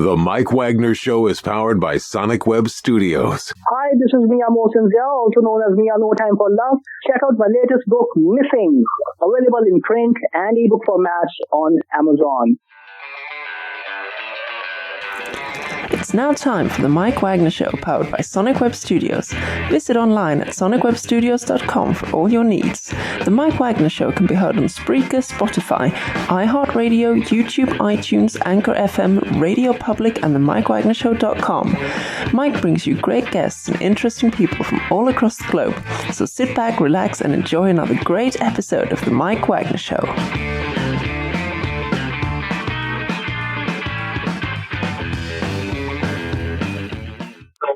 The Mike Wagner Show is powered by Sonic Web Studios. Hi, this is Mia Mosensia, also known as Mia No Time for Love. Check out my latest book, Missing, available in print and ebook formats on Amazon. It's now time for the Mike Wagner Show, powered by Sonic Web Studios. Visit online at sonicwebstudios.com for all your needs. The Mike Wagner Show can be heard on Spreaker, Spotify, iHeartRadio, YouTube, iTunes, Anchor FM, Radio Public, and themikewagnershow.com. Mike brings you great guests and interesting people from all across the globe. So sit back, relax, and enjoy another great episode of the Mike Wagner Show.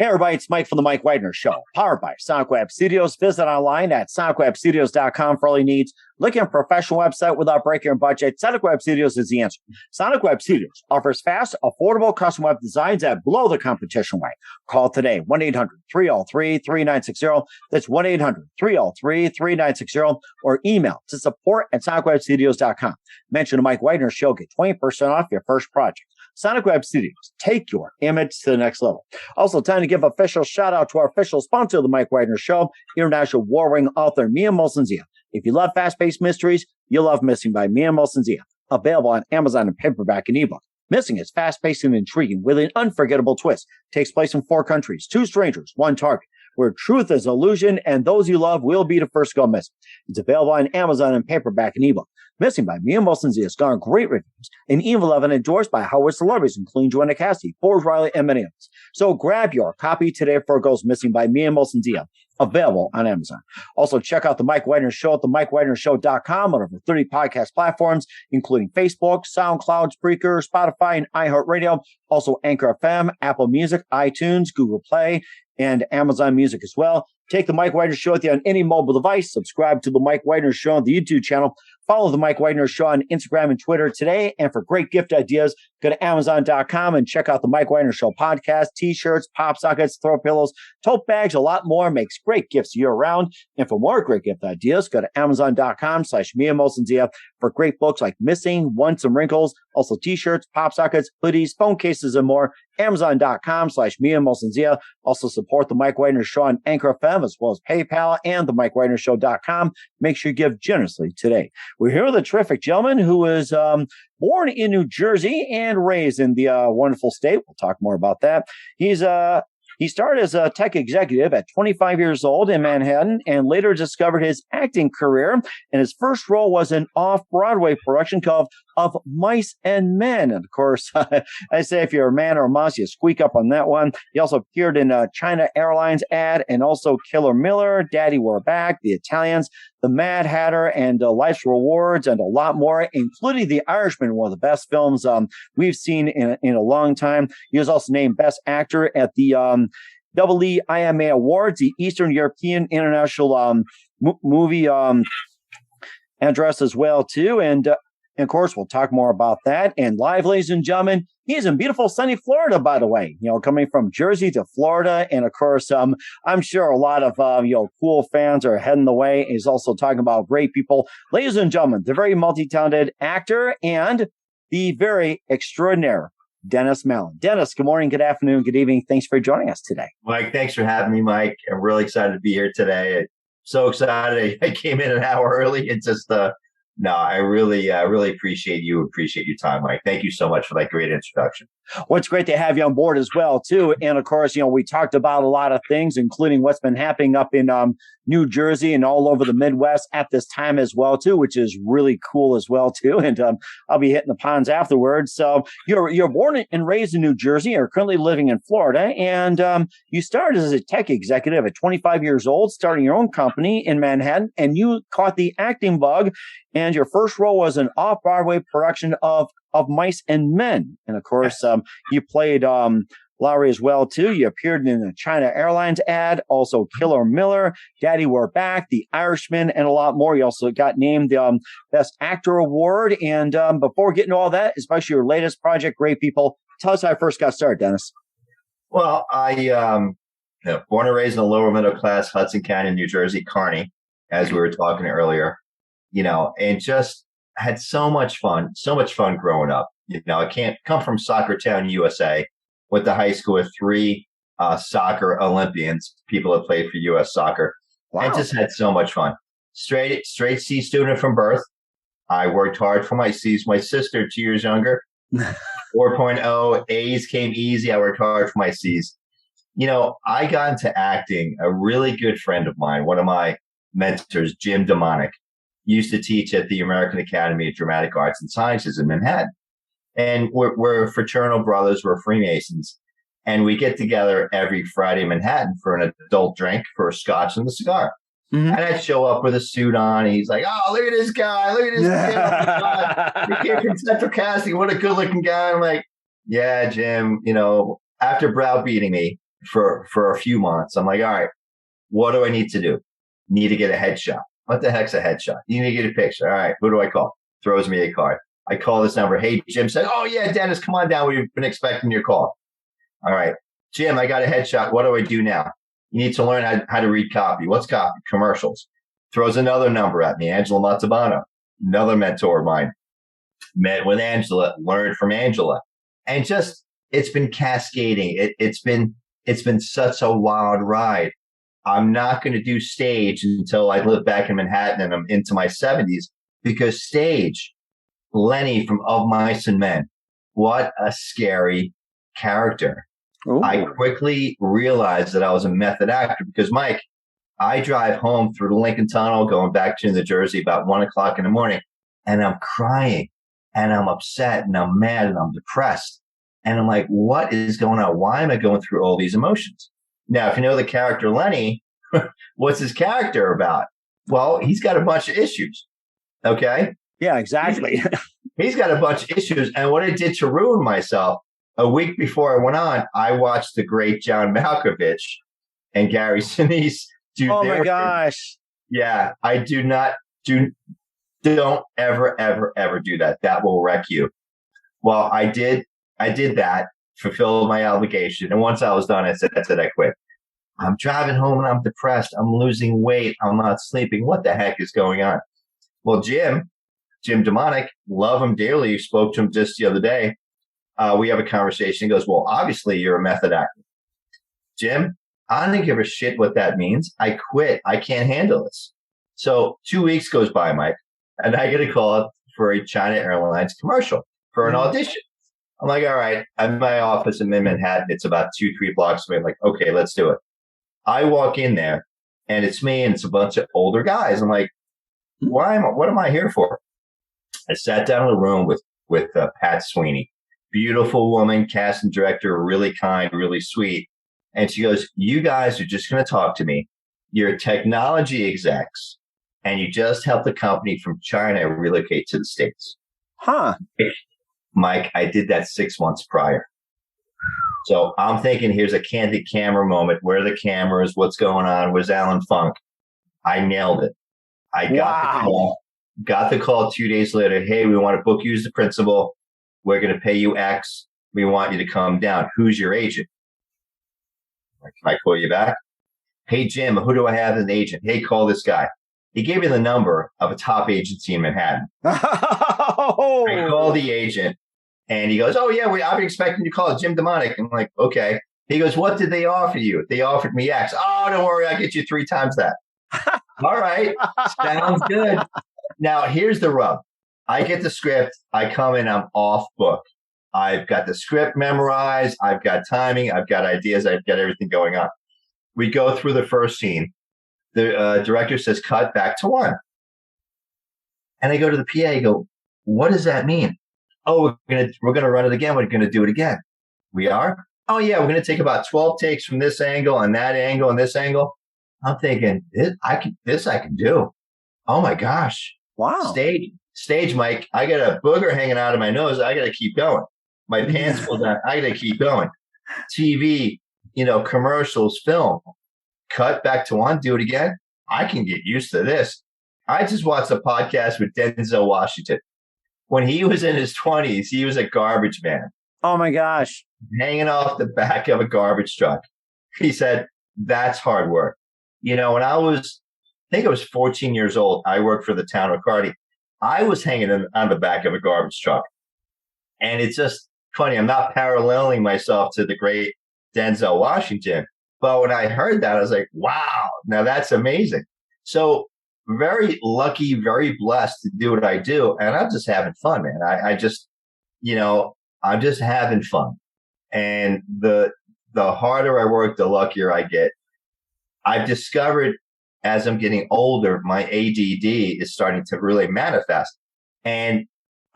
Hey everybody, it's Mike from the Mike Wagner Show, powered by Sonic Web Studios. Visit online at sonicwebstudios.com for all your needs. Looking at a professional website without breaking your budget, Sonic Web Studios is the answer. Sonic Web Studios offers fast, affordable custom web designs that blow the competition away. Call today, 1-800-303-3960. That's 1-800-303-3960, or email to support@sonicwebstudios.com. Mention the Mike Wagner Show, get 20% off your first project. Sonic Web Studios, take your image to the next level. Also, time to give an official shout out to our official sponsor of the Mike Wagner Show, international war-ring author Mia Mosensia. If you love fast-paced mysteries, you'll love Missing by Mia Mosensia. Available on Amazon in paperback and ebook. Missing is fast-paced and intriguing with an unforgettable twist. Takes place in 4 countries, 2 strangers, 1 target, where truth is illusion and those you love will be the first to go missing. It's available on Amazon in paperback and ebook. Missing by Mia Mosensia has garnered great reviews and even been endorsed by Howard celebrities, including Joanna Cassidy, Forbes Riley, and many others. So grab your copy today before it goes missing by Mia Mosensia. Available on Amazon. Also, check out the Mike Wagner Show at themikewagnershow.com on over 30 podcast platforms, including Facebook, SoundCloud, Spreaker, Spotify, and iHeartRadio. Also, Anchor FM, Apple Music, iTunes, Google Play, and Amazon Music as well. Take the Mike Wagner Show with you on any mobile device. Subscribe to the Mike Wagner Show on the YouTube channel. Follow the Mike Wagner Show on Instagram and Twitter today. And for great gift ideas, go to Amazon.com and check out the Mike Wagner Show podcast, t-shirts, pop sockets, throw pillows, tote bags, a lot more. Makes great gifts year round. And for more great gift ideas, go to Amazon.com/Mia Mosensia for great books like Missing, Want Some Wrinkles, also t-shirts, pop sockets, hoodies, phone cases, and more. Amazon.com/Mia Mosensia. Also support the Mike Wagner Show on Anchor FM as well as PayPal and the MikeWagnerShow.com. Make sure you give generously today. We're here with a terrific gentleman who was born in New Jersey and raised in the wonderful state. We'll talk more about that. He started as a tech executive at 25 years old in Manhattan and later discovered his acting career. And his first role was an off-Broadway production called Of Mice and Men. And of course, I say if you're a man or a mouse, you squeak up on that one. He also appeared in a China Airlines ad and also Killer Miller, Daddy We're Back, The Italians, The Mad Hatter, and Life's Rewards, and a lot more, including The Irishman, one of the best films we've seen in a long time. He was also named Best Actor at the EEIMA Awards, the Eastern European International Movie address as well, too. And of course, we'll talk more about that. And live, ladies and gentlemen, he's in beautiful sunny Florida, by the way, coming from Jersey to Florida. And of course, I'm sure a lot of, cool fans are heading the way. He's also talking about great people. Ladies and gentlemen, the very multi-talented actor and the very extraordinary Dennis Mallen. Dennis, good morning, good afternoon, good evening. Thanks for joining us today. Mike, thanks for having me, Mike. I'm really excited to be here today. I'm so excited. I came in an hour early. It's just, I really appreciate your time, Mike. Thank you so much for that great introduction. Well, it's great to have you on board as well, too. And of course, we talked about a lot of things, including what's been happening up in New Jersey and all over the Midwest at this time as well, too, which is really cool as well, too. And I'll be hitting the ponds afterwards. So you're born and raised in New Jersey. You're currently living in Florida. And you started as a tech executive at 25 years old, starting your own company in Manhattan. And you caught the acting bug. And your first role was an off-Broadway production of Mice and Men. And of course, you played Lowry as well, too. You appeared in a China Airlines ad, also Killer Miller, Daddy We're Back, The Irishman, and a lot more. You also got named the Best Actor Award. And before getting to all that, especially your latest project, Great People, tell us how I first got started, Dennis. Well, I born and raised in a lower middle class, Hudson County, New Jersey, Kearny, as we were talking earlier, and just had so much fun growing up. I can't come from Soccer Town, USA. Went to high school with 3 soccer Olympians, people that played for U.S. soccer, and just had so much fun. Straight C student from birth. I worked hard for my C's. My sister, 2 years younger, 4.0. A's came easy. I worked hard for my C's. I got into acting. A really good friend of mine, one of my mentors, Jim Demonic, used to teach at the American Academy of Dramatic Arts and Sciences in Manhattan. And we're fraternal brothers. We're Freemasons. And we get together every Friday in Manhattan for an adult drink, for a scotch and a cigar. Mm-hmm. And I'd show up with a suit on. And he's like, oh, look at this guy. Look at this kid. Oh, my God. He came from Central Casting. What a good looking guy. I'm like, yeah, Jim, after browbeating me for a few months, I'm like, all right, what do I need to do? Need to get a headshot. What the heck's a headshot? You need to get a picture. All right, who do I call? Throws me a card. I call this number. Hey, Jim said, oh, yeah, Dennis, come on down. We've been expecting your call. All right, Jim, I got a headshot. What do I do now? You need to learn how to read copy. What's copy? Commercials. Throws another number at me. Angela Montalbano, another mentor of mine. Met with Angela, learned from Angela. And just, it's been cascading. It's been such a wild ride. I'm not going to do stage until I live back in Manhattan and I'm into my 70s, because stage, Lenny from Of Mice and Men, what a scary character. Ooh. I quickly realized that I was a method actor because, Mike, I drive home through the Lincoln Tunnel going back to New Jersey about 1 o'clock in the morning, and I'm crying and I'm upset and I'm mad and I'm depressed. And I'm like, what is going on? Why am I going through all these emotions? Now, if you know the character Lenny, what's his character about? Well, he's got a bunch of issues. Okay? Yeah, exactly. He's got a bunch of issues. And what I did to ruin myself, a week before I went on, I watched the great John Malkovich and Gary Sinise do Oh, my gosh. Yeah, I don't ever do that. That will wreck you. Well, I did that, fulfilled my obligation. And once I was done, I said, I quit. I'm driving home and I'm depressed. I'm losing weight. I'm not sleeping. What the heck is going on? Well, Jim Demonic, love him dearly. Spoke to him just the other day. We have a conversation. He goes, well, obviously you're a method actor. Jim, I don't give a shit what that means. I quit. I can't handle this. So 2 weeks goes by, Mike, and I get a call for a China Airlines commercial for an audition. I'm like, all right, I'm in my office in Manhattan. It's about 2-3 blocks away. I'm like, okay, let's do it. I walk in there and it's me and it's a bunch of older guys. I'm like, what am I here for? I sat down in a room with Pat Sweeney, beautiful woman, casting director, really kind, really sweet. And she goes, you guys are just going to talk to me. You're technology execs and you just helped the company from China relocate to the States. Huh. Mike, I did that 6 months prior. So I'm thinking, here's a candid camera moment. Where are the cameras? What's going on? Where's Alan Funk? I nailed it. I got the call 2 days later. Hey, we want to book you as the principal. We're going to pay you X. We want you to come down. Who's your agent? Can I call you back? Hey, Jim, who do I have as an agent? Hey, call this guy. He gave me the number of a top agency in Manhattan. I call the agent. And he goes, oh, yeah, I've been expecting you to call Jim Demonic. I'm like, okay. He goes, what did they offer you? They offered me X. Oh, don't worry. I'll get you 3 times that. All right. Sounds good. Now, here's the rub. I get the script. I come in. I'm off book. I've got the script memorized. I've got timing. I've got ideas. I've got everything going on. We go through the first scene. The director says, cut back to 1. And I go to the PA. I go, what does that mean? Oh, we're gonna run it again. We're gonna do it again. We are? Oh yeah, we're gonna take about 12 takes from this angle and that angle and this angle. I'm thinking, I can do. Oh my gosh. Wow. Stage, Mike. I got a booger hanging out of my nose. I gotta keep going. My pants pulled down. I gotta keep going. TV, commercials, film. Cut back to 1. Do it again. I can get used to this. I just watched a podcast with Denzel Washington. When he was in his 20s, he was a garbage man. Oh, my gosh. Hanging off the back of a garbage truck. He said, that's hard work. When I think I was 14 years old, I worked for the town of Kearny. I was hanging on the back of a garbage truck. And it's just funny. I'm not paralleling myself to the great Denzel Washington. But when I heard that, I was like, wow, now that's amazing. So very lucky, very blessed to do what I do. And I'm just having fun, man. I just, I'm just having fun. And the harder I work, the luckier I get. I've discovered as I'm getting older, my ADD is starting to really manifest. And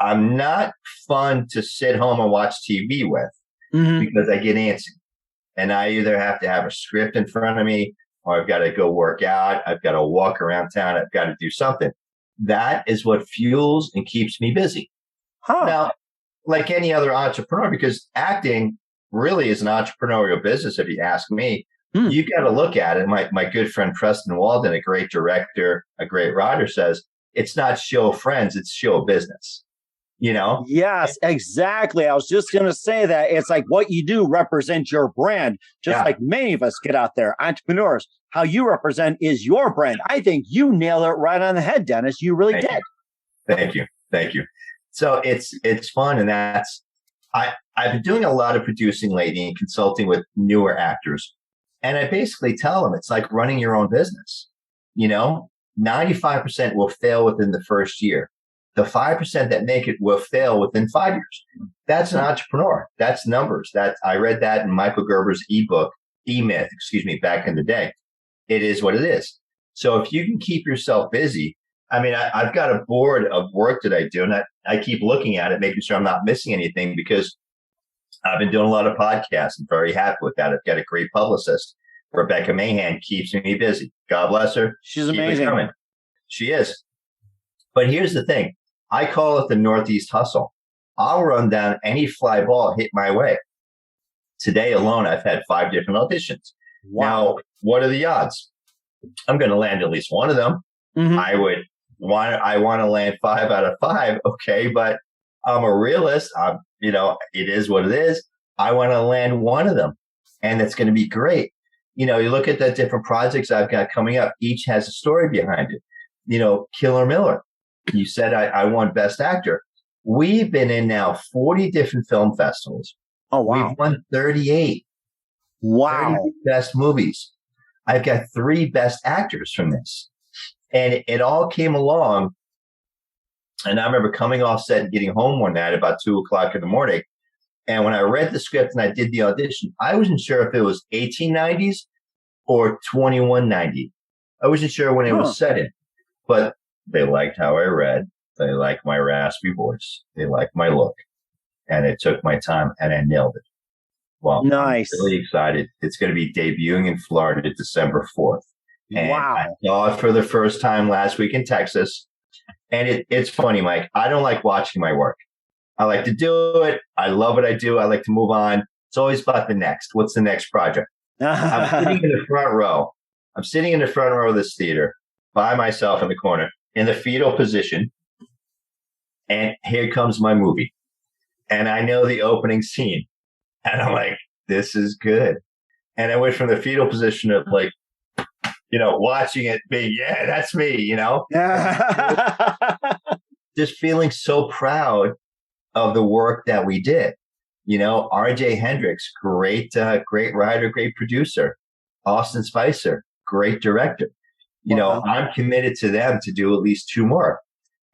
I'm not fun to sit home and watch TV with because I get antsy. And I either have to have a script in front of me, or I've got to go work out. I've got to walk around town. I've got to do something. That is what fuels and keeps me busy. Now, like any other entrepreneur, because acting really is an entrepreneurial business, if you ask me, you got to look at it. My good friend Preston Walden, a great director, a great writer, says it's not show friends, it's show business. Yes, exactly. I was just going to say that it's like what you do represents your brand, just like many of us get out there, entrepreneurs. How you represent is your brand. I think you nailed it right on the head, Dennis. You really did. Thank you. So it's fun, and I've been doing a lot of producing lately and consulting with newer actors, and I basically tell them it's like running your own business. 95% will fail within the first year. The 5% that make it will fail within 5 years. That's an entrepreneur. That's numbers. I read that in Michael Gerber's ebook, E-Myth, back in the day. It is what it is. So if you can keep yourself busy, I mean, I've got a board of work that I do, and I keep looking at it, making sure I'm not missing anything, because I've been doing a lot of podcasts. I'm very happy with that. I've got a great publicist. Rebecca Mahan keeps me busy. God bless her. She's amazing. She is. But here's the thing. I call it the Northeast hustle. I'll run down any fly ball hit my way. Today alone, I've had 5 different auditions. Wow. Now, what are the odds? I'm going to land at least one of them. I want to land 5 out of 5. Okay. But I'm a realist. It is what it is. I want to land one of them, and it's going to be great. You look at the different projects I've got coming up. Each has a story behind it. Killermiller. You said I won Best Actor. We've been in now 40 different film festivals. Oh, wow. We've won 38. Wow. 38 best movies. I've got 3 Best Actors from this. And it all came along. And I remember coming off set and getting home one night about 2:00 in the morning. And when I read the script and I did the audition, I wasn't sure if it was 1890s or 2190. I wasn't sure when it was set in. But they liked how I read. They liked my raspy voice. They liked my look. And it took my time, and I nailed it. Well, nice. I'm really excited. It's going to be debuting in Florida December 4th. And I saw it for the first time last week in Texas. And it's funny, Mike. I don't like watching my work. I like to do it. I love what I do. I like to move on. It's always about the next. What's the next project? I'm sitting in the front row. I'm sitting in the front row of this theater by myself in the corner, in the fetal position, and here comes my movie. And I know the opening scene, and I'm like, this is good. And I went from the fetal position of like, watching it being, yeah, that's me, just feeling so proud of the work that we did. R.J. Hendricks, great writer, great producer. Austin Spicer, great director. I'm committed to them to do at least 2 more,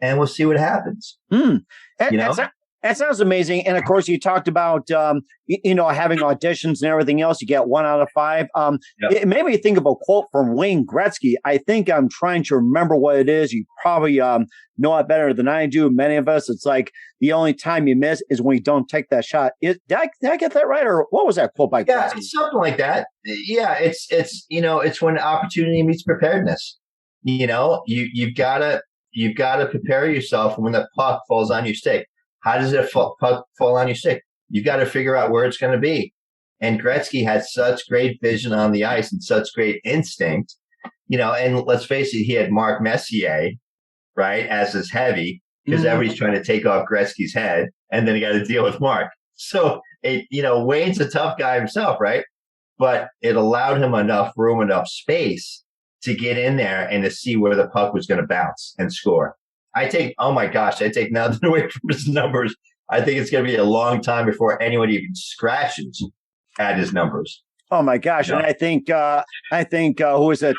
and we'll see what happens. That sounds amazing. And of course, you talked about, having auditions and everything else. You get 1 out of 5. It made me think of a quote from Wayne Gretzky. I think I'm trying to remember what it is. You probably know it better than I do. Many of us, it's like the only time you miss is when you don't take that shot. Did I get that right? Or what was that quote by Gretzky? Yeah, something like that. Yeah, it's when opportunity meets preparedness. You've got to prepare yourself when the puck falls on your stick. How does it fall on your stick? You've got to figure out where it's going to be. And Gretzky had such great vision on the ice and such great instinct, and let's face it, he had Mark Messier, right, as his heavy, because everybody's trying to take off Gretzky's head, and then he got to deal with Mark. So, Wayne's a tough guy himself, right? But it allowed him enough room, enough space to get in there and to see where the puck was going to bounce and score. I take nothing away from his numbers. I think it's going to be a long time before anyone even scratches at his numbers. Oh my gosh! No. And I think who is it?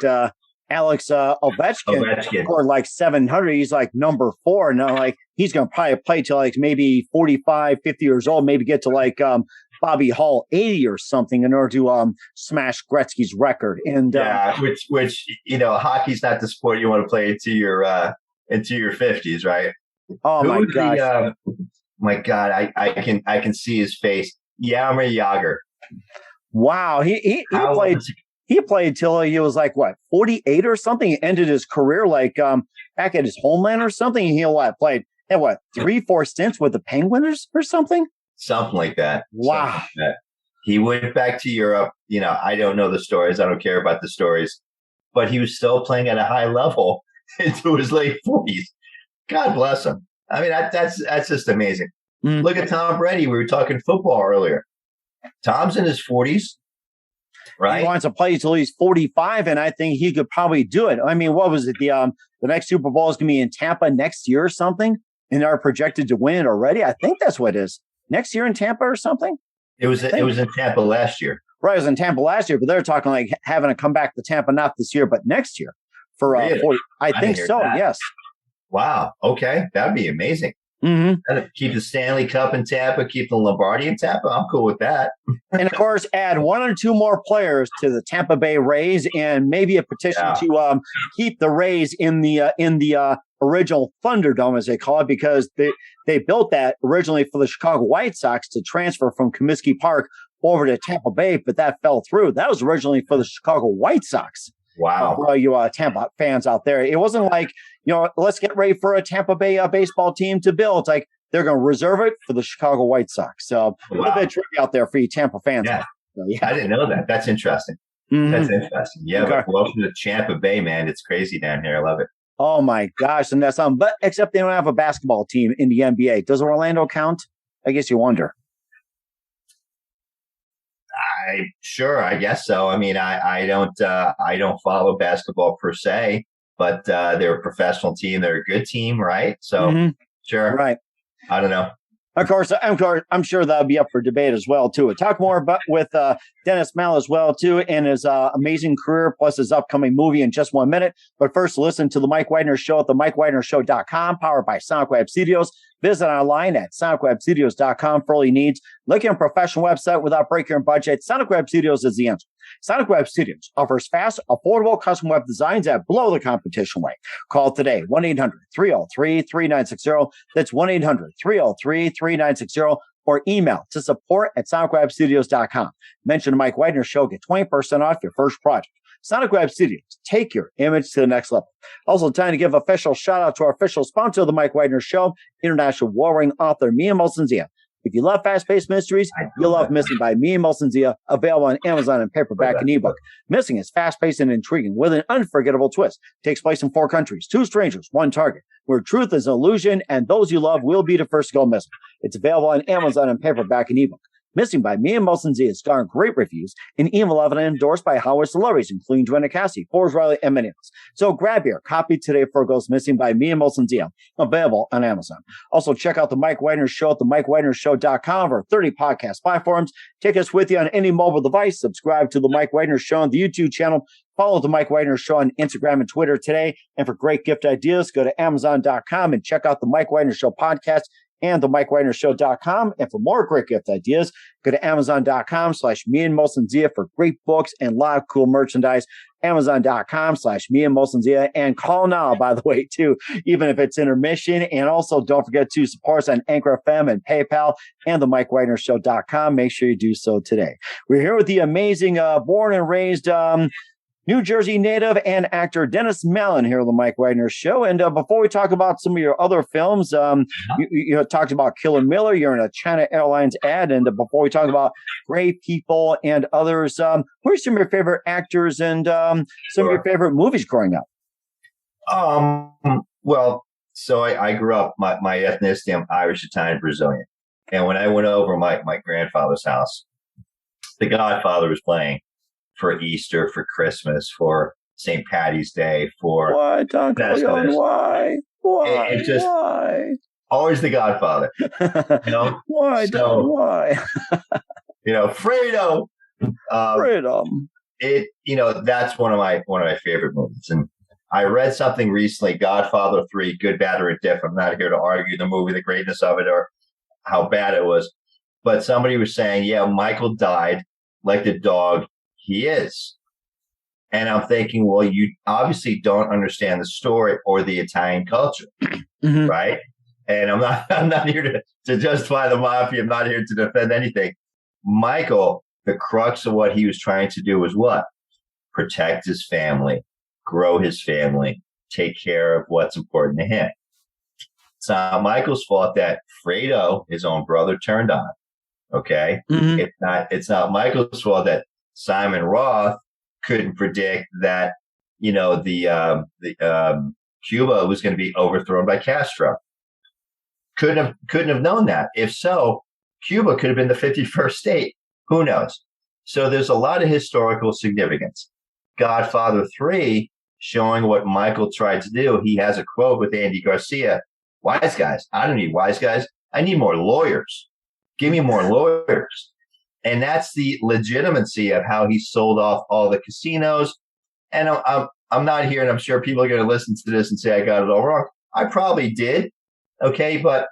Alex Ovechkin scored like 700. He's like number 4. Now, like he's going to probably play till like maybe 45, 50 years old. Maybe get to like Bobby Hall 80 or something in order to smash Gretzky's record. And which hockey's not the sport you want to play into your 50s, right? Oh my gosh! My God, I can see his face. Jaromir Jagr. Wow, he played. He played till he was like, what, 48 or something? He ended his career like back at his homeland or something. He played at 3-4 stints with the Penguins or something? Something like that. Wow. Like that. He went back to Europe. I don't know the stories. I don't care about the stories. But he was still playing at a high level into his late 40s. God bless him. I mean, that's just amazing. Mm. Look at Tom Brady. We were talking football earlier. Tom's in his 40s. Right. He wants to play until he's 45, and I think he could probably do it. I mean, what was it? The next Super Bowl is going to be in Tampa next year or something, and they're projected to win it already. I think that's what it is. Next year in Tampa or something? It was in Tampa last year. Right, it was in Tampa last year, but they're talking like having to come back to Tampa not this year, but next year. Really? 40. I think so, that. Yes. Wow. Okay. That'd be amazing. Mm-hmm. Keep the Stanley Cup in Tampa, keep the Lombardi in Tampa. I'm cool with that. And of course, add 1 or 2 more players to the Tampa Bay Rays, and maybe a petition to keep the Rays in the original Thunderdome, as they call it, because they built that originally for the Chicago White Sox to transfer from Comiskey Park over to Tampa Bay, but that fell through. That was originally for the Chicago White Sox. Wow. For all you Tampa fans out there, it wasn't like, let's get ready for a Tampa Bay baseball team to build. It's like they're going to reserve it for the Chicago White Sox. So a little bit of trivia out there for you Tampa fans. Yeah. So, yeah. I didn't know that. That's interesting. Mm-hmm. That's interesting. Yeah. Okay. Welcome to Tampa Bay, man. It's crazy down here. I love it. Oh my gosh. And that's but except they don't have a basketball team in the NBA. Does Orlando count? I guess you wonder. I guess so. I mean, I don't follow basketball per se, but they're a professional team. They're a good team, right? So sure. Right. I don't know. Of course, I'm sure that'll be up for debate as well, too. We'll talk more with Dennis Mallen as well, too, and his amazing career, plus his upcoming movie in just 1 minute. But first, listen to The Mike Wagner Show at themikewagnershow.com, powered by Sonic Web Studios. Visit online at sonicwebstudios.com for all your needs. Looking at a professional website without breaking your budget, Sonic Web Studios is the answer. Sonic Web Studios offers fast, affordable custom web designs that blow the competition away. Call today, 1-800-303-3960. That's 1-800-303-3960. Or email to support@sonicwebstudios.com. Mention the Mike Wagner Show. Get 20% off your first project. Sonic Web Studios. Take your image to the next level. Also, time to give official shout out to our official sponsor of the Mike Wagner Show, international warring author Mia Molson-Zia. If you love fast-paced mysteries, you'll love Missing by Mia Molson-Zia, available on Amazon and paperback and ebook. Missing is fast-paced and intriguing with an unforgettable twist. Takes place in 4 countries, 2 strangers, 1 target, where truth is an illusion and those you love will be the first to go missing. It's available on Amazon and paperback and ebook. Missing by Mia Molson-Zia is garnered great reviews and even loved and endorsed by Howard celebrities, including Joanna Cassie, Forbes Riley, and many others. So grab your copy today for Goes Missing by Mia Molson-Zia, available on Amazon. Also, check out The Mike Wagner Show at themikewagnershow.com for 30 podcast platforms. Take us with you on any mobile device. Subscribe to The Mike Wagner Show on the YouTube channel. Follow The Mike Wagner Show on Instagram and Twitter today. And for great gift ideas, go to Amazon.com and check out The Mike Wagner Show podcast and themikewagnershow.com. And for more great gift ideas, go to amazon.com/me-and-Molson-Zia for great books and a lot of cool merchandise. Amazon.com/me-and-Molson-Zia. And call now, by the way, too, even if it's intermission. And also don't forget to support us on Anchor FM and PayPal and themikewagnershow.com. Make sure you do so today. We're here with the amazing born and raised New Jersey native and actor Dennis Mallen here on the Mike Wagner Show. And before we talk about some of your other films, you talked about Killer Miller. You're in a China Airlines ad. And before we talk about Grey People and others, who are some of your favorite actors and some of your favorite movies growing up? Well, so I grew up, my ethnicity, I'm Irish, Italian, Brazilian. And when I went over my grandfather's house, The Godfather was playing. For Easter, for Christmas, for St. Patty's Day, for why, Don Corleone? Why? Why? Always the Godfather. Why? So, Why? Fredo. Freedom. That's one of my favorite movies. And I read something recently, Godfather III, Good, Bad, or Indifferent. I'm not here to argue the movie, the greatness of it, or how bad it was. But somebody was saying, yeah, Michael died like the dog he is. And I'm thinking, well, you obviously don't understand the story or the Italian culture, right? And I'm not here to justify the mafia. I'm not here to defend anything. Michael, the crux of what he was trying to do was what? Protect his family, grow his family, take care of what's important to him. It's not Michael's fault that Fredo, his own brother, turned on. Okay, it's not Michael's fault that Simon Roth couldn't predict that the Cuba was going to be overthrown by Castro. Couldn't have known that. If so, Cuba could have been the 51st state. Who knows? So there's a lot of historical significance. Godfather III, showing what Michael tried to do. He has a quote with Andy Garcia. Wise guys. I don't need wise guys. I need more lawyers. Give me more lawyers. And that's the legitimacy of how he sold off all the casinos. And I'm not here, and I'm sure people are going to listen to this and say I got it all wrong. I probably did. Okay, but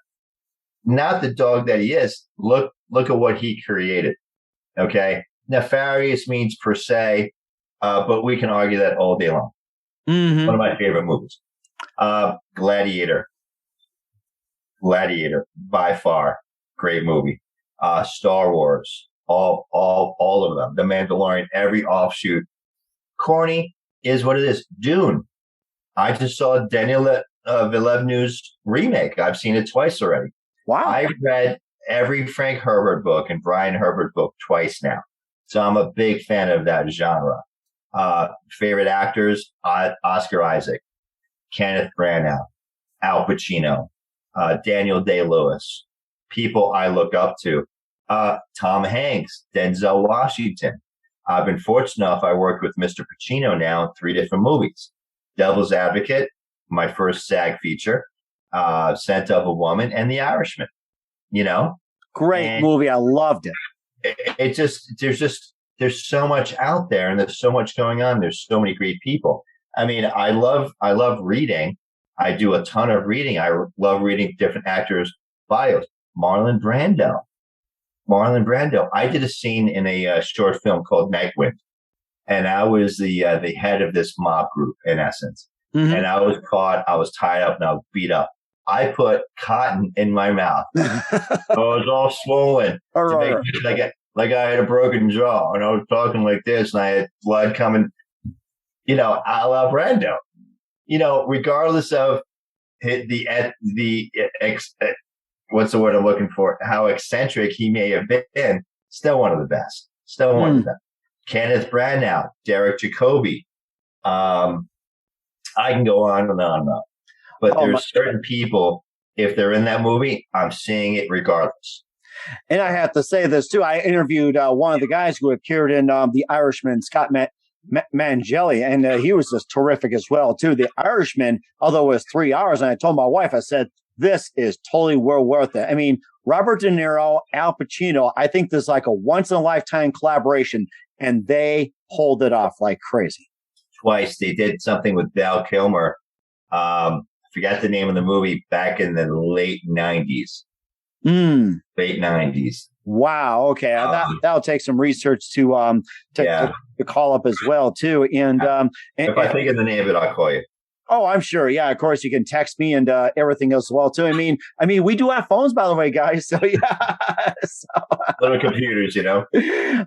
not the dog that he is. Look at what he created. Okay, nefarious means per se, but we can argue that all day long. One of my favorite movies, Gladiator, by far, great movie. Star Wars, all of them. The Mandalorian, every offshoot. Corny is what it is. Dune. I just saw Denis Villeneuve's remake. I've seen it twice already. Wow. I've read every Frank Herbert book and Brian Herbert book twice now. So I'm a big fan of that genre. Favorite actors, Oscar Isaac, Kenneth Branagh, Al Pacino, Daniel Day-Lewis, people I look up to, Tom Hanks, Denzel Washington. I've been fortunate enough, I worked with Mr. Pacino now in 3 different movies. Devil's Advocate, my first SAG feature, Scent of a Woman, and The Irishman. Great movie. I loved it. There's so much out there, and there's so much going on. There's so many great people. I mean, I love reading. I do a ton of reading. I love reading different actors' bios. Marlon Brando. I did a scene in a short film called Night Wind, and I was the head of this mob group in essence. And I was caught. I was tied up and I was beat up. I put cotton in my mouth. I was all swollen to make sure like I had a broken jaw, and I was talking like this, and I had blood coming. A la Brando. Regardless of what's the word I'm looking for? How eccentric he may have been, still one of the best. Kenneth Branagh, Derek Jacobi. I can go on and on and on. But there's certain people, if they're in that movie, I'm seeing it regardless. And I have to say this, too. I interviewed one of the guys who appeared in The Irishman, Scott Mangelli, and he was just terrific as well, too. The Irishman, although it was 3 hours, and I told my wife, I said, this is totally well worth it. I mean, Robert De Niro, Al Pacino, I think this is like a once-in-a-lifetime collaboration, and they pulled it off like crazy. Twice. They did something with Val Kilmer. I forgot the name of the movie, back in the late 90s. Late 90s. Wow. Okay. That'll take some research to call up as well, too. And if I think of the name of it, I'll call you. Oh, I'm sure. Yeah, of course you can text me and everything else as well too. I mean, we do have phones, by the way, guys. So yeah, little computers,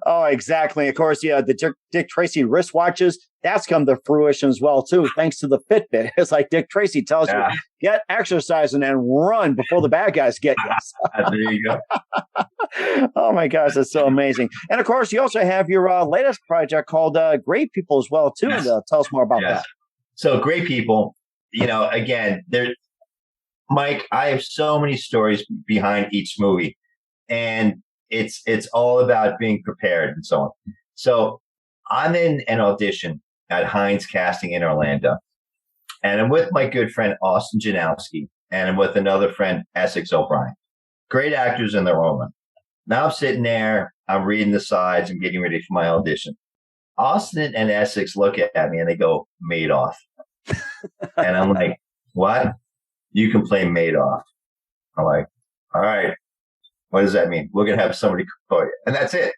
Oh, exactly. Of course, yeah. The Dick Tracy wristwatches, that's come to fruition as well too, thanks to the Fitbit. It's like Dick Tracy tells you, get exercise and then run before the bad guys get you. There you go. Oh my gosh, that's so amazing. And of course, you also have your latest project called Great People as well too. Yes. And tell us more about that. So Great People, again, Mike, I have so many stories behind each movie, and it's all about being prepared and so on. So I'm in an audition at Heinz Casting in Orlando, and I'm with my good friend Austin Janowski, and with another friend, Essex O'Brien. Great actors in their own right. Now I'm sitting there, I'm reading the sides, I'm getting ready for my audition. Austin and Essex look at me and they go, Madoff. And I'm like, what? You can play Madoff. I'm like, all right. What does that mean? We're going to have somebody call you. And that's it.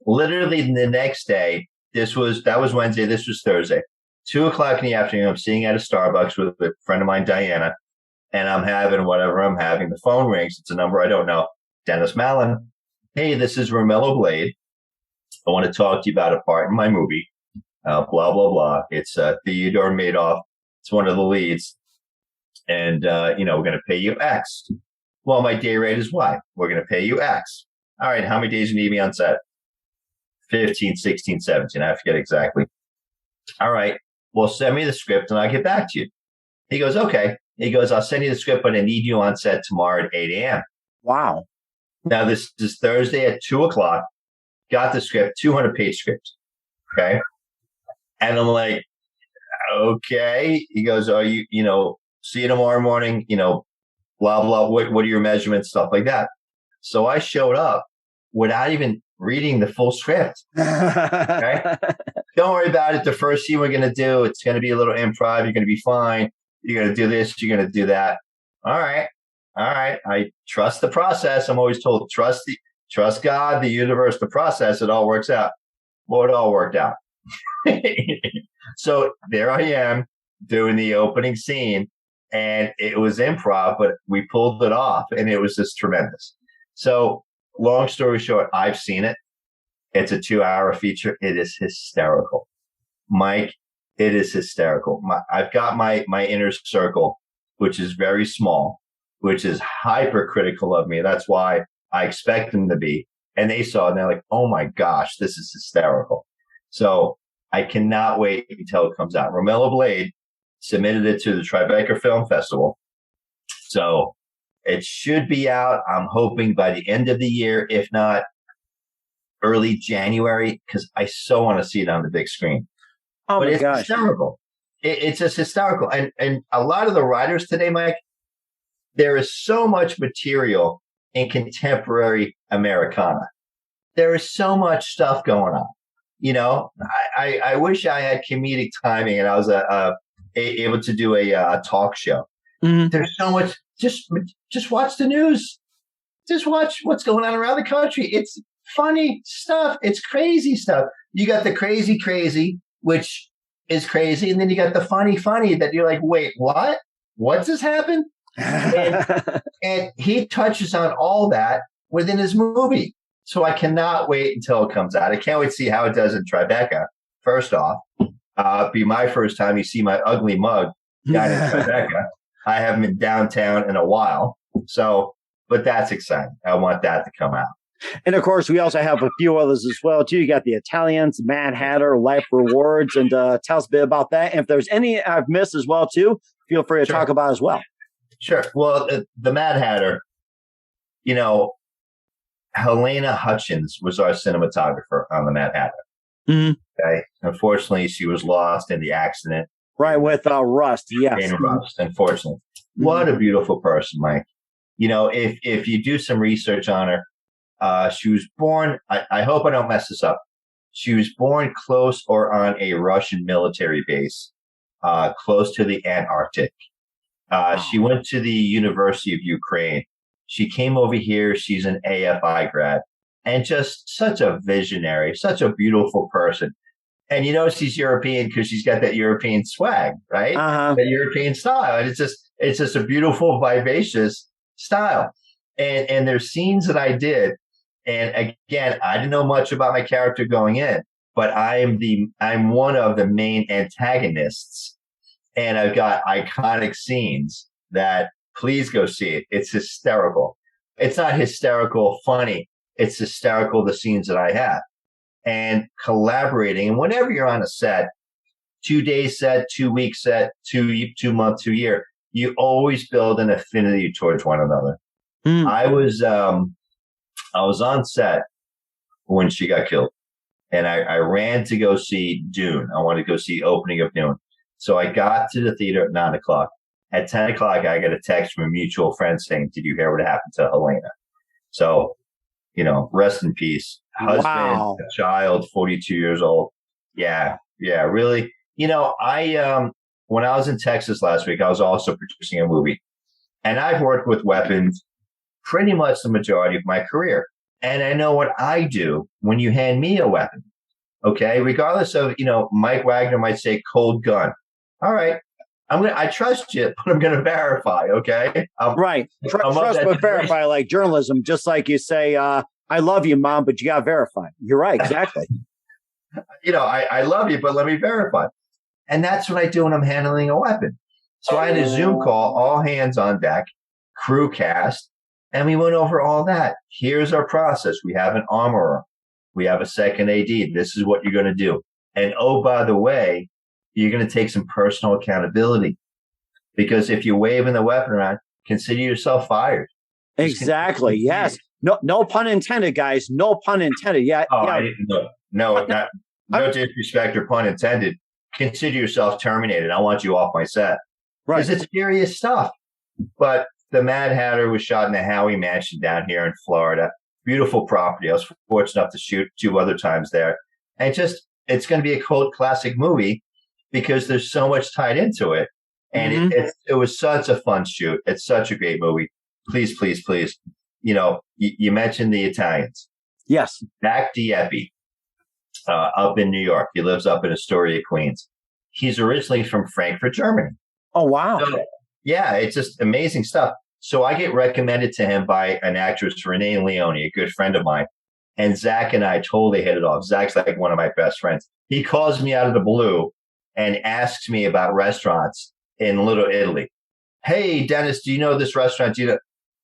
Literally the next day, that was Wednesday, this was Thursday. 2:00 in the afternoon, I'm sitting at a Starbucks with a friend of mine, Diana, and I'm having whatever I'm having. The phone rings. It's a number I don't know. Dennis Mallen. Hey, this is Romello Blade. I want to talk to you about a part in my movie. Blah, blah, blah. It's Theodore Madoff. It's one of the leads. And, we're going to pay you X. Well, my day rate is Y. We're going to pay you X. All right, how many days you need me on set? 15, 16, 17. I forget exactly. All right, well, send me the script and I'll get back to you. He goes, okay. He goes, I'll send you the script, but I need you on set tomorrow at 8 a.m. Wow. Now, this is Thursday at 2:00. Got the script, 200-page script. Okay. And I'm like, okay. He goes, are you, see you tomorrow morning, blah, blah. What are your measurements? Stuff like that. So I showed up without even reading the full script. Okay. Don't worry about it. The first scene we're going to do, it's going to be a little improv. You're going to be fine. You're going to do this. You're going to do that. All right. I trust the process. I'm always told, trust God, the universe, the process. It all works out. Well, it all worked out. So there I am doing the opening scene, and it was improv, but we pulled it off, and it was just tremendous. So long story short, I've seen it. It's a 2-hour feature. It is hysterical. Mike, it is hysterical. I've got my inner circle, which is very small, which is hypercritical of me. That's why I expect them to be. And they saw it and they're like, oh my gosh, this is hysterical. So I cannot wait until it comes out. Romello Blade submitted it to the Tribeca Film Festival. So it should be out, I'm hoping, by the end of the year, if not early January, because I so want to see it on the big screen. Oh, but my it's gosh. hysterical. It's just hysterical. And a lot of the writers today, Mike, there is so much material in contemporary Americana. There is so much stuff going on. I wish I had comedic timing and I was able to do a talk show. Mm-hmm. There's so much. Just watch the news. Just watch what's going on around the country. It's funny stuff. It's crazy stuff. You got the crazy, which is crazy. And then you got the funny that you're like, wait, what? What's this happen? And he touches on all that within his movie. So I cannot wait until it comes out. I can't wait to see how it does in Tribeca. First off, be my first time you see my ugly mug down in Tribeca. I haven't been downtown in a while. So, but that's exciting. I want that to come out. And of course, we also have a few others as well, too. You got the Italians, Mad Hatter, Life Rewards, and tell us a bit about that. And if there's any I've missed as well, too, feel free to talk about as well. Sure. Well, the Mad Hatter, Helena Hutchins was our cinematographer on the Mad Hatter. Mm-hmm. Okay. Unfortunately, she was lost in the accident. Right, with Rust, yes. Jane Rust, unfortunately. Mm-hmm. What a beautiful person, Mike. If you do some research on her, she was born, I hope I don't mess this up. She was born close or on a Russian military base, close to the Antarctic. She went to the University of Ukraine. She came over here. She's an AFI grad and just such a visionary, such a beautiful person. And she's European because she's got that European swag, right? Uh-huh. That European style. And it's just a beautiful, vivacious style. And there's scenes that I did. And again, I didn't know much about my character going in, but I'm one of the main antagonists. And I've got iconic scenes that please go see it. It's hysterical. It's not hysterical funny. It's hysterical, the scenes that I have. And collaborating. And whenever you're on a set, 2-day set, 2-week set, 2 month, 2 year, you always build an affinity towards one another. Mm. I was on set when she got killed, and I ran to go see Dune. I wanted to go see opening of Dune. So I got to the theater at 9:00, At 10 o'clock, I got a text from a mutual friend saying, "Did you hear what happened to Helena?" So, rest in peace. Husband, Wow. a child, 42 years old. Yeah, really. I when I was in Texas last week, I was also producing a movie. And I've worked with weapons pretty much the majority of my career. And I know what I do when you hand me a weapon. Okay. Regardless of, Mike Wagner might say cold gun. All right. I trust you, but I'm going to verify. Okay. Right. Trust but verify, like journalism, just like you say, I love you, Mom, but you got to verify. You're right. Exactly. I love you, but let me verify. And that's what I do when I'm handling a weapon. So I had a Zoom call, all hands on deck, crew cast, and we went over all that. Here's our process. We have an armorer. We have a second AD. This is what you're going to do. And oh, by the way, you're going to take some personal accountability. Because if you're waving the weapon around, consider yourself fired. Exactly. Yes. No pun intended, guys. No pun intended. Yeah. Oh, yeah. I didn't know. No disrespect or pun intended. Consider yourself terminated. I want you off my set. Right. Because it's serious stuff. But the Mad Hatter was shot in the Howie Mansion down here in Florida. Beautiful property. I was fortunate enough to shoot 2 other times there. And it's going to be a cult classic movie because there's so much tied into it. And it was such a fun shoot. It's such a great movie. Please, please, please. You mentioned the Italians. Yes. Zach Dieppe, up in New York. He lives up in Astoria, Queens. He's originally from Frankfurt, Germany. Oh, wow. So, yeah, it's just amazing stuff. So I get recommended to him by an actress, Renee Leone, a good friend of mine. And Zach and I totally hit it off. Zach's like one of my best friends. He calls me out of the blue and asks me about restaurants in Little Italy. Hey, Dennis, do you know this restaurant? I'm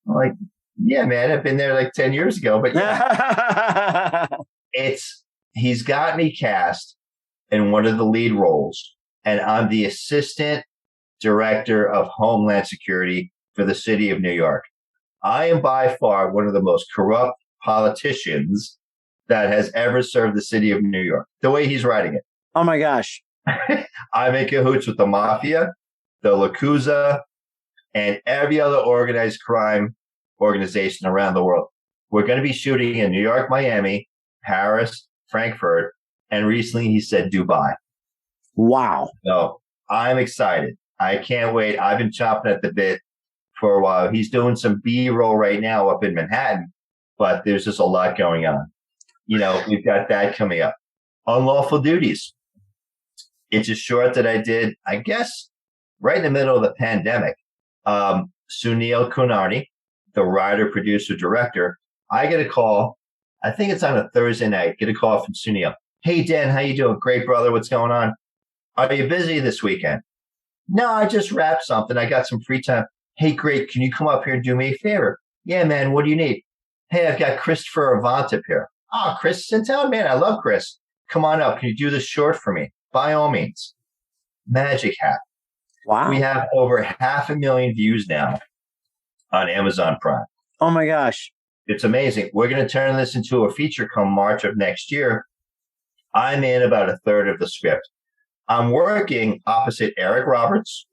like, yeah, man, I've been there like 10 years ago. But yeah, he's got me cast in one of the lead roles. And I'm the assistant director of Homeland Security for the city of New York. I am by far one of the most corrupt politicians that has ever served the city of New York, the way he's writing it. Oh, my gosh. I'm in cahoots with the mafia, the Yakuza, and every other organized crime organization around the world. We're going to be shooting in New York, Miami, Paris, Frankfurt, and recently he said Dubai. Wow. So I'm excited. I can't wait. I've been chopping at the bit for a while. He's doing some B-roll right now up in Manhattan, but there's just a lot going on. We've got that coming up. Unlawful Duties. It's a short that I did, I guess, right in the middle of the pandemic. Sunil Kunarni, the writer, producer, director, I get a call. I think it's on a Thursday night. Get a call from Sunil. Hey, Dan, how you doing? Great, brother. What's going on? Are you busy this weekend? No, I just wrapped something. I got some free time. Hey, great. Can you come up here and do me a favor? Yeah, man. What do you need? Hey, I've got Christopher Avant up here. Oh, Chris is in town, man. I love Chris. Come on up. Can you do this short for me? By all means. Magic hat. Wow. We have over 500,000 views now on Amazon Prime. Oh, my gosh. It's amazing. We're going to turn this into a feature come March of next year. I'm in about a third of the script. I'm working opposite Eric Roberts,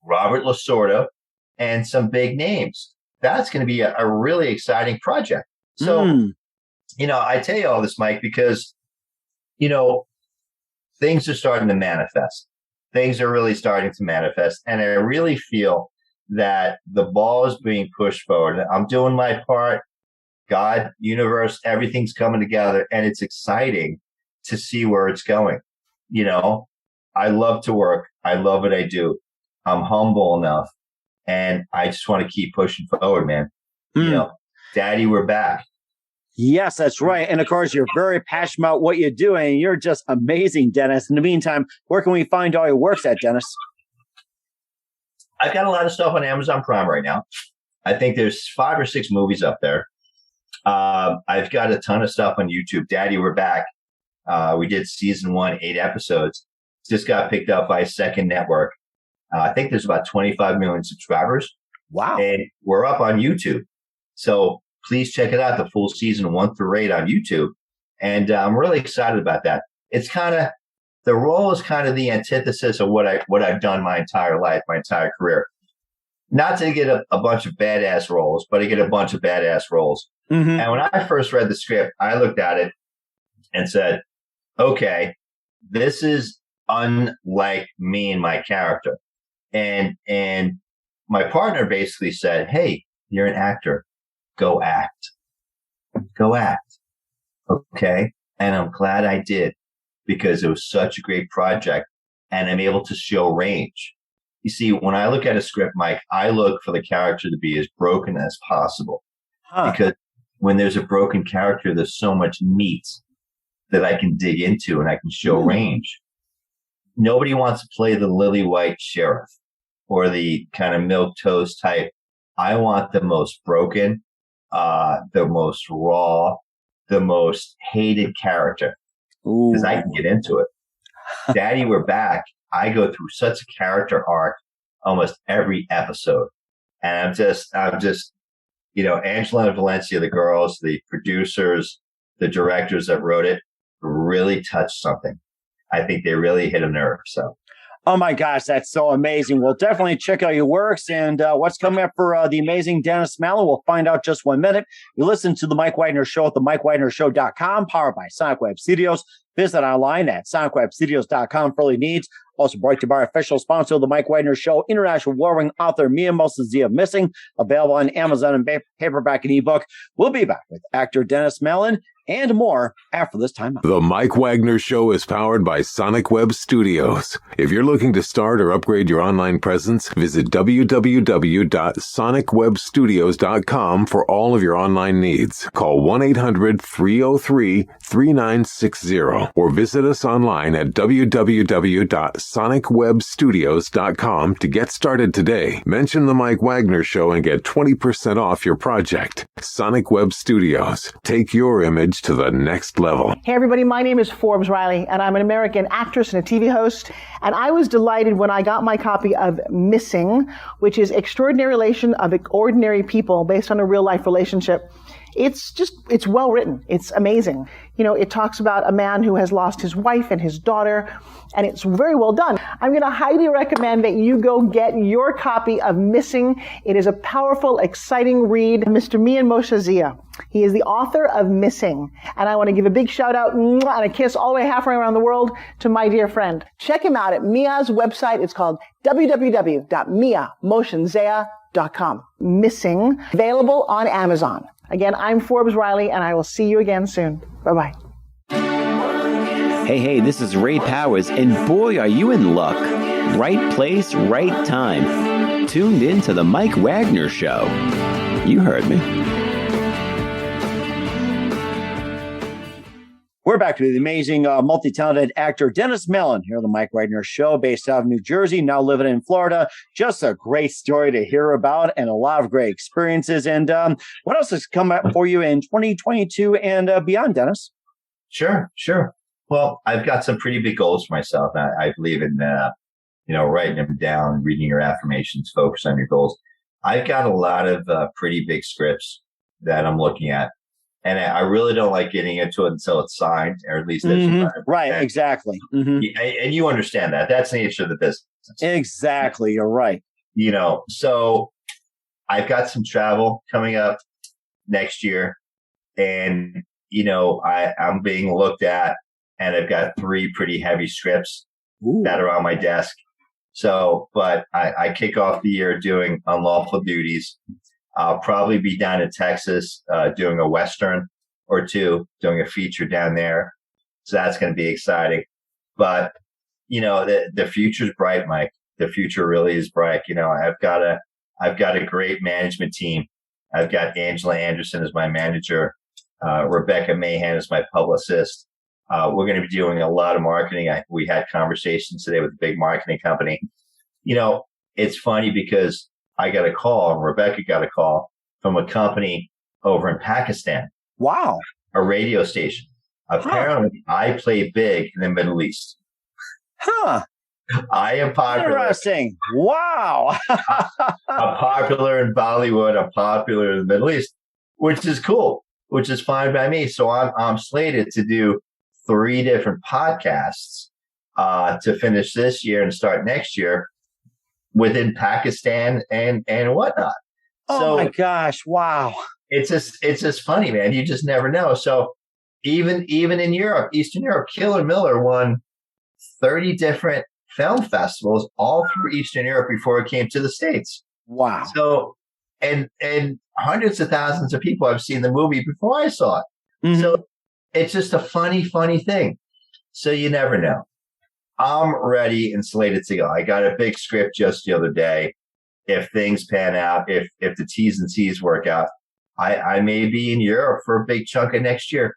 Robert Lasorda, and some big names. That's going to be a really exciting project. So, I tell you all this, Mike, because, things are starting to manifest. Things are really starting to manifest. And I really feel that the ball is being pushed forward. I'm doing my part. God, universe, everything's coming together. And it's exciting to see where it's going. I love to work. I love what I do. I'm humble enough. And I just want to keep pushing forward, man. Daddy, we're back. Yes, that's right. And of course, you're very passionate about what you do, and you're just amazing, Dennis. In the meantime, where can we find all your works at, Dennis? I've got a lot of stuff on Amazon Prime right now. I think there's 5 or 6 movies up there. I've got a ton of stuff on YouTube. Daddy, we're back. We did season 1, 8 episodes. Just got picked up by Second Network. I think there's about 25 million subscribers. Wow. And we're up on YouTube. So please check it out, the full season 1 through 8 on YouTube. And I'm really excited about that. It's kind of, the role is kind of the antithesis of what I've done my entire life, my entire career. Not to get a bunch of badass roles, but to get a bunch of badass roles. Mm-hmm. And when I first read the script, I looked at it and said, okay, this is unlike me and my character. And my partner basically said, hey, you're an actor. Go act. Go act. Okay. And I'm glad I did, because it was such a great project and I'm able to show range. You see, when I look at a script, Mike, I look for the character to be as broken as possible. Because when there's a broken character, there's so much meat that I can dig into and I can show range. Nobody wants to play the lily white sheriff or the kind of milquetoast type. I want the most broken, the most raw, the most hated character, because I can get into it. Daddy, We're Back. I go through such a character arc almost every episode. And I'm just, Angela and Valencia, the girls, the producers, the directors that wrote it really touched something. I think they really hit a nerve. So. Oh my gosh, that's so amazing. We'll definitely check out your works and what's coming up for the amazing Dennis Mallen. We'll find out just 1 minute. You listen to The Mike Wagner Show at themikewagnershow.com, powered by Sonic Web Studios. Visit online at sonicwebstudios.com for all your needs. Also brought to you by our official sponsor of The Mike Wagner Show, international warring author Mia Mosa Missing, available on Amazon and paperback and ebook. We'll be back with actor Dennis Mallen and more after this time out. The Mike Wagner Show is powered by Sonic Web Studios. If you're looking to start or upgrade your online presence, visit www.sonicwebstudios.com for all of your online needs. Call 1-800-303-3960 or visit us online at www.sonicwebstudios.com to get started today. Mention The Mike Wagner Show and get 20% off your project. Sonic Web Studios. Take your image to the next level. Hey everybody, my name is Forbes Riley and I'm an American actress and a TV host, and I was delighted when I got my copy of Missing, which is Extraordinary Relation of Ordinary People based on a real life relationship. It's well written. It's amazing. It talks about a man who has lost his wife and his daughter, and it's very well done. I'm going to highly recommend that you go get your copy of Missing. It is a powerful, exciting read. Mr. Mian Moshazia. He is the author of Missing. And I want to give a big shout out and a kiss all the way halfway around the world to my dear friend. Check him out at Mia's website. It's called www.miamoshazia.com. Missing. Available on Amazon. Again, I'm Forbes Riley, and I will see you again soon. Bye-bye. Hey, this is Ray Powers, and boy, are you in luck. Right place, right time. Tuned in to The Mike Wagner Show. You heard me. We're back to the amazing, multi-talented actor Dennis Mallen here on The Mike Wagner Show, based out of New Jersey, now living in Florida. Just a great story to hear about and a lot of great experiences. And what else has come up for you in 2022 and beyond, Dennis? Sure. Well, I've got some pretty big goals for myself. I believe in, writing them down, reading your affirmations, focus on your goals. I've got a lot of pretty big scripts that I'm looking at. And I really don't like getting into it until it's signed, or at least that's right. Exactly. Mm-hmm. And you understand that. That's the nature of the business. Exactly. You're right. So I've got some travel coming up next year, and, I'm being looked at, and I've got 3 pretty heavy scripts that are on my desk. So, but I kick off the year doing Unlawful Duties. I'll probably be down in Texas doing a Western or 2, doing a feature down there. So that's going to be exciting. But, the future's bright, Mike. The future really is bright. I've got a great management team. I've got Angela Anderson as my manager. Rebecca Mahan is my publicist. We're going to be doing a lot of marketing. We had conversations today with a big marketing company. It's funny because I got a call, and Rebecca got a call from a company over in Pakistan. Wow. A radio station. Apparently, I play big in the Middle East. Huh. I am popular. Interesting. Wow. I'm popular in Bollywood. I'm popular in the Middle East, which is cool, which is fine by me. So I'm slated to do 3 different podcasts to finish this year and start next year within Pakistan and whatnot. Oh my gosh! Wow. It's just funny, man. You just never know. So even in Europe, Eastern Europe, Killer Miller won 30 different film festivals all through Eastern Europe before it came to the States. Wow. So and hundreds of thousands of people have seen the movie before I saw it. Mm-hmm. So it's just a funny thing. So you never know. I'm ready and slated to go. I got a big script just the other day. If things pan out, if the T's and C's work out, I may be in Europe for a big chunk of next year.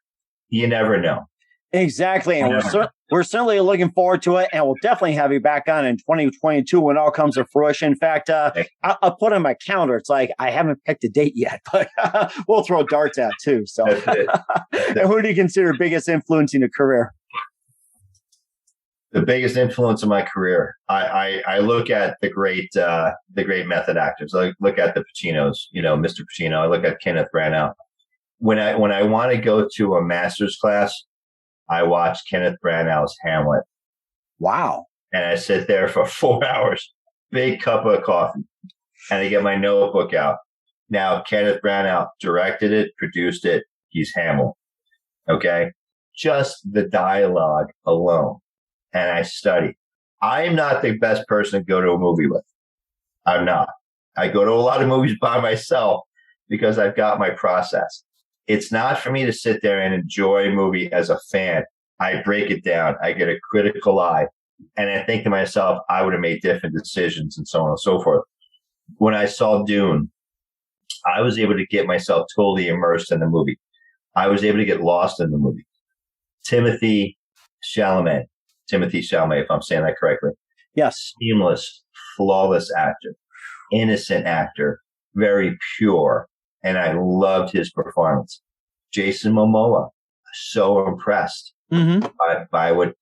You never know. Exactly. And we're certainly looking forward to it. And we'll definitely have you back on in 2022 when it all comes to fruition. In fact, I'll put on my calendar. It's like I haven't picked a date yet, but we'll throw darts out too. So, That's it. And who do you consider biggest influence in your career? The biggest influence in my career, I look at the great method actors. I look at the Pacinos, Mr. Pacino. I look at Kenneth Branagh. When I want to go to a master's class, I watch Kenneth Branagh's Hamlet. Wow! And I sit there for 4 hours, big cup of coffee, and I get my notebook out. Now Kenneth Branagh directed it, produced it. He's Hamlet. Okay, just the dialogue alone. And I study. I'm not the best person to go to a movie with. I'm not. I go to a lot of movies by myself because I've got my process. It's not for me to sit there and enjoy a movie as a fan. I break it down. I get a critical eye. And I think to myself, I would have made different decisions and so on and so forth. When I saw Dune, I was able to get myself totally immersed in the movie. I was able to get lost in the movie. Timothy Chalamet, if I'm saying that correctly. Yes. Seamless, flawless actor, innocent actor, very pure. And I loved his performance. Jason Momoa, so impressed by what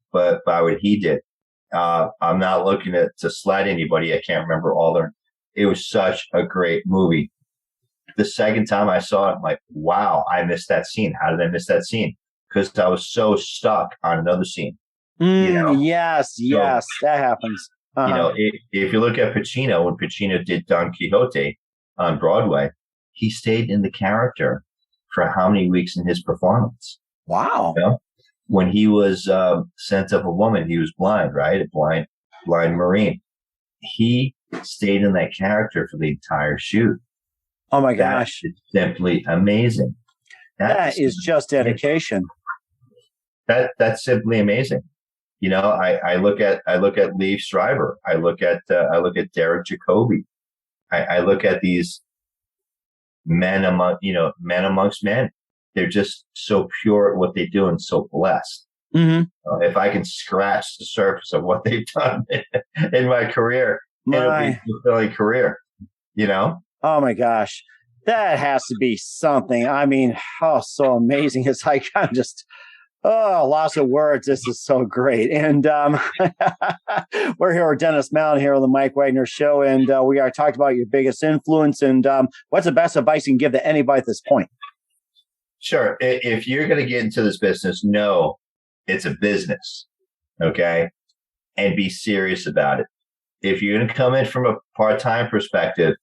he did. I'm not looking to slight anybody. I can't remember all their. It was such a great movie. The second time I saw it, I'm like, wow, I missed that scene. How did I miss that scene? Because I was so stuck on another scene. Yes, that happens. If you look at Pacino, when Pacino did Don Quixote on Broadway, he stayed in the character for how many weeks in his performance? Wow. When he was sent up a woman, he was blind, right? A blind Marine. He stayed in that character for the entire shoot. Oh my gosh. It's simply amazing. That is just dedication. That's simply amazing. I look at Liev Schreiber. I look at Derek Jacobi. I look at these men amongst men. They're just so pure at what they do and so blessed. If I can scratch the surface of what they've done in my career, it'll be a fulfilling career. Oh my gosh, that has to be something. I mean, so amazing. It's like I'm just. Oh, lots of words. This is so great. And we're here with Dennis Mallen here on the Mike Wagner Show. And we are talking about your biggest influence. And what's the best advice you can give to anybody at this point? Sure. If you're going to get into this business, know it's a business. Okay. And be serious about it. If you're going to come in from a part-time perspective,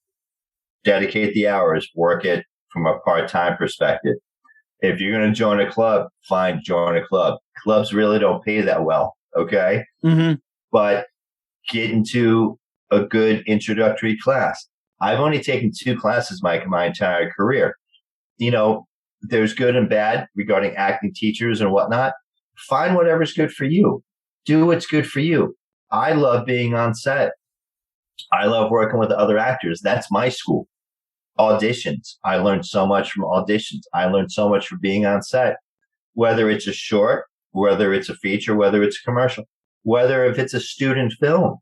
dedicate the hours, work it from a part-time perspective. If you're going to join a club, join a club. Clubs really don't pay that well, okay? But get into a good introductory class. I've only taken 2 classes my entire career. There's good and bad regarding acting teachers and whatnot. Find whatever's good for you. Do what's good for you. I love being on set. I love working with other actors. That's my school. Auditions. I learned so much from auditions. I learned so much from being on set, whether it's a short, whether it's a feature, whether it's a commercial, whether if it's a student film.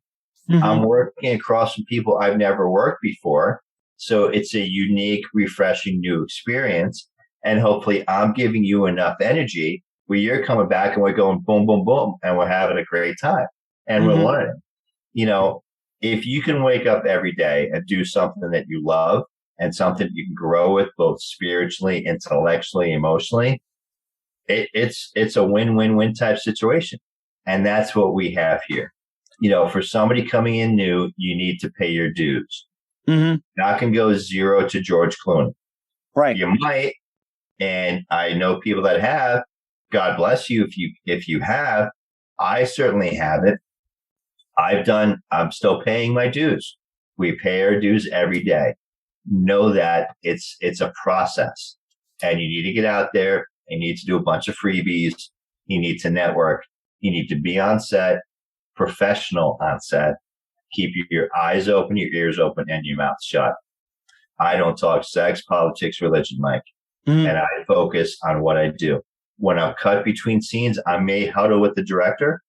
I'm working across from people I've never worked before. So it's a unique, refreshing new experience. And hopefully I'm giving you enough energy where you're coming back and we're going boom, boom, boom. And we're having a great time and we're learning. If you can wake up every day and do something that you love, and something you can grow with both spiritually, intellectually, emotionally, it's a win-win-win type situation. And that's what we have here. For somebody coming in new, you need to pay your dues. Mm-hmm. Not going to go zero to George Clooney. Right. You might. And I know people that have. God bless you if you have. I certainly have it. I'm still paying my dues. We pay our dues every day. Know that it's a process, and you need to get out there. You need to do a bunch of freebies. You need to network. You need to be on set, professional on set. Keep your eyes open, your ears open, and your mouth shut. I don't talk sex, politics, religion, Mike. Mm-hmm. And I focus on what I do. When I'm cut between scenes, I may huddle with the director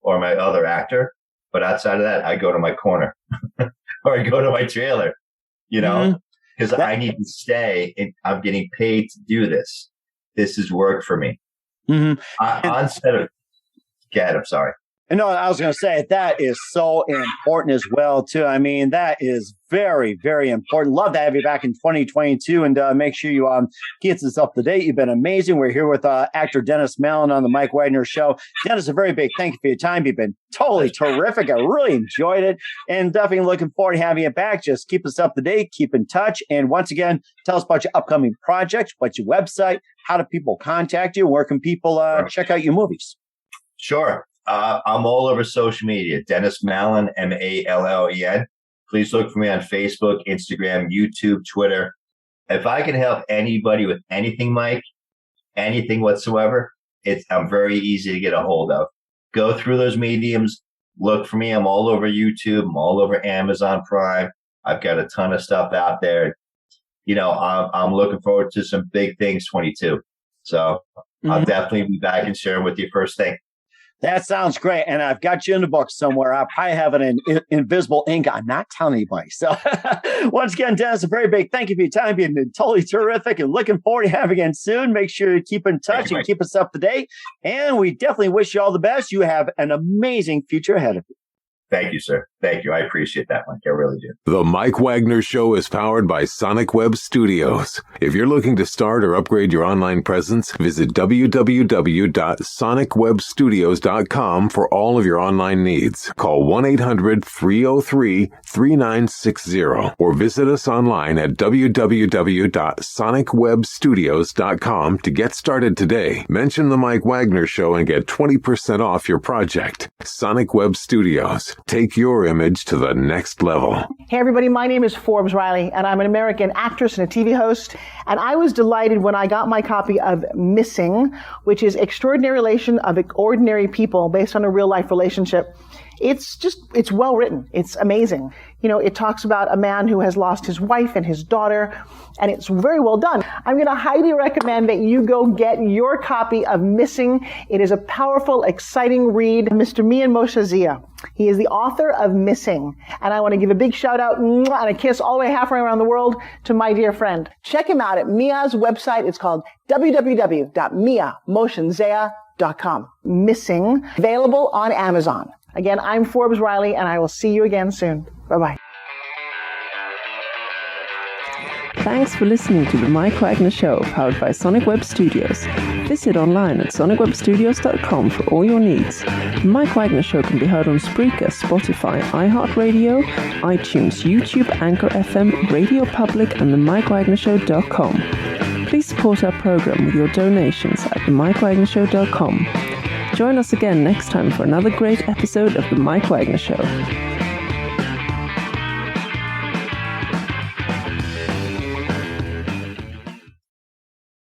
or my other actor. But outside of that, I go to my corner or I go to my trailer, because I need to stay and I'm getting paid to do this. This is work for me. Mm-hmm. On set of, God, I'm sorry. No, I was going to say that is so important as well, too. I mean, that is very, very important. Love to have you back in 2022 and make sure you keep us up to date. You've been amazing. We're here with actor Dennis Mallen on the Mike Wagner Show. Dennis, a very big thank you for your time. You've been totally terrific. I really enjoyed it and definitely looking forward to having you back. Just keep us up to date, keep in touch. And once again, tell us about your upcoming projects, what's your website, how do people contact you, where can people check out your movies? Sure. I'm all over social media. Dennis Mallen, Mallen. Please look for me on Facebook, Instagram, YouTube, Twitter. If I can help anybody with anything, Mike, anything whatsoever, I'm very easy to get a hold of. Go through those mediums. Look for me. I'm all over YouTube. I'm all over Amazon Prime. I've got a ton of stuff out there. I'm looking forward to some big things 22. So I'll definitely be back and share with you first thing. That sounds great. And I've got you in the book somewhere. I probably have it in invisible ink. I'm not telling anybody. So once again, Dennis, a very big thank you for your time. You've been totally terrific and looking forward to having you again soon. Make sure you keep in touch and keep us up to date. And we definitely wish you all the best. You have an amazing future ahead of you. Thank you, sir. Thank you. I appreciate that, Mike. I really do. The Mike Wagner Show is powered by Sonic Web Studios. If you're looking to start or upgrade your online presence, visit www.sonicwebstudios.com for all of your online needs. Call 1-800-303-3960 or visit us online at www.sonicwebstudios.com to get started today. Mention the Mike Wagner Show and get 20% off your project. Sonic Web Studios. Take your image to the next level. Hey everybody, my name is Forbes Riley and I'm an American actress and a TV host. And I was delighted when I got my copy of Missing, which is Extraordinary Relation of Ordinary People based on a real life relationship. It's well written. It's amazing. It talks about a man who has lost his wife and his daughter, and it's very well done. I'm going to highly recommend that you go get your copy of Missing. It is a powerful, exciting read. Mr. Mian Moshe Zia. He is the author of Missing. And I want to give a big shout out and a kiss all the way halfway around the world to my dear friend. Check him out at Mia's website. It's called www.miamosenzea.com. Missing. Available on Amazon. Again, I'm Forbes Riley, and I will see you again soon. Bye-bye. Thanks for listening to The Mike Wagner Show, powered by Sonic Web Studios. Visit online at sonicwebstudios.com for all your needs. The Mike Wagner Show can be heard on Spreaker, Spotify, iHeartRadio, iTunes, YouTube, Anchor FM, Radio Public, and themikewagnershow.com. Please support our program with your donations at themikewagnershow.com. Join us again next time for another great episode of The Mike Wagner Show.